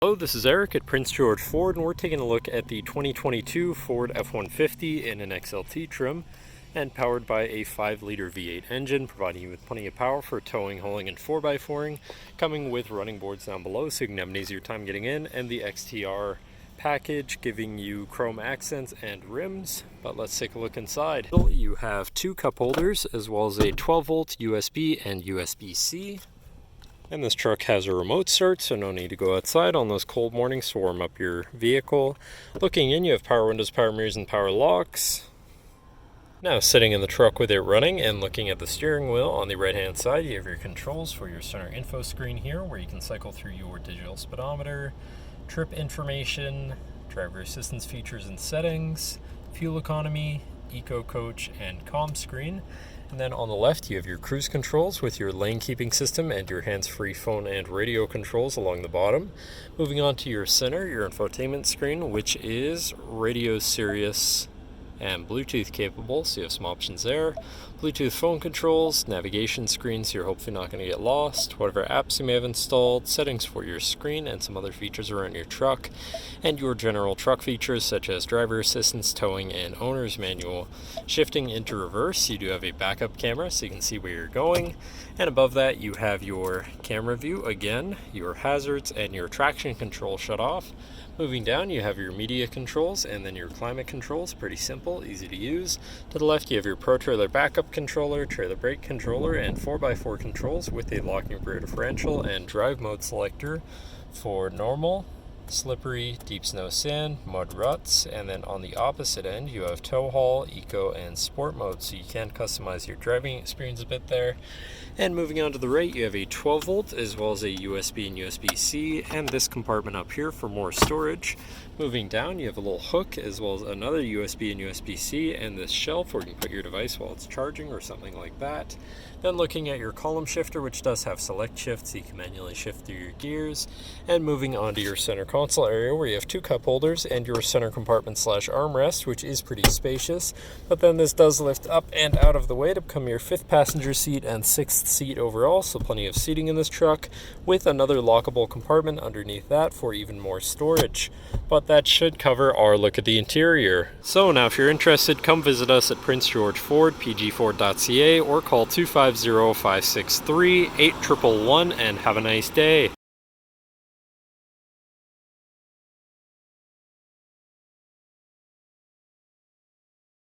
Hello, this is Eric at Prince George Ford, and we're taking a look at the 2022 Ford F-150 in an XLT trim and powered by a 5-liter V8 engine, providing you with plenty of power for towing, hauling, and 4x4ing, coming with running boards down below so you can have an easier time getting in, and the XTR package giving you chrome accents and rims. But let's take a look inside. You have 2 cup holders as well as a 12-volt USB and USB-C. And this truck has a remote start, so no need to go outside on those cold mornings to warm up your vehicle. Looking in, you have power windows, power mirrors, and power locks. Now sitting in the truck with it running and looking at the steering wheel, on the right hand side you have your controls for your center info screen here, where you can cycle through your digital speedometer, trip information, driver assistance features and settings, fuel economy, eco coach, and comm screen. And then on the left you have your cruise controls with your lane keeping system and your hands-free phone and radio controls along the bottom. Moving on to your center, your infotainment screen, which is radio, Sirius, and Bluetooth capable, so you have some options there. Bluetooth phone controls, navigation screen, so you're hopefully not going to get lost, whatever apps you may have installed, settings for your screen, and some other features around your truck, and your general truck features such as driver assistance, towing, and owner's manual. Shifting into reverse, you do have a backup camera so you can see where you're going, and above that you have your camera view again, your hazards, and your traction control shut off. Moving down, you have your media controls and then your climate controls. Pretty simple, easy to use. To the left, you have your Pro Trailer backup controller, trailer brake controller, and 4x4 controls with a locking rear differential and drive mode selector for normal, slippery, deep snow, sand, mud, ruts. And then on the opposite end, you have tow haul, eco, and sport mode, so you can customize your driving experience a bit there. And moving on to the right, you have a 12-volt as well as a USB and USB-C, and this compartment up here for more storage. Moving down, you have a little hook as well as another USB and USB-C, and this shelf where you can put your device while it's charging or something like that. Then looking at your column shifter, which does have select shift, so you can manually shift through your gears. And moving on to your center console area, where you have 2 cup holders and your center compartment / armrest, which is pretty spacious. But then this does lift up and out of the way to become your 5th passenger seat and 6th seat overall, so plenty of seating in this truck, with another lockable compartment underneath that for even more storage. But that should cover our look at the interior. So now if you're interested, come visit us at Prince George Ford, pgford.ca, or call 250-563-8111 and have a nice day.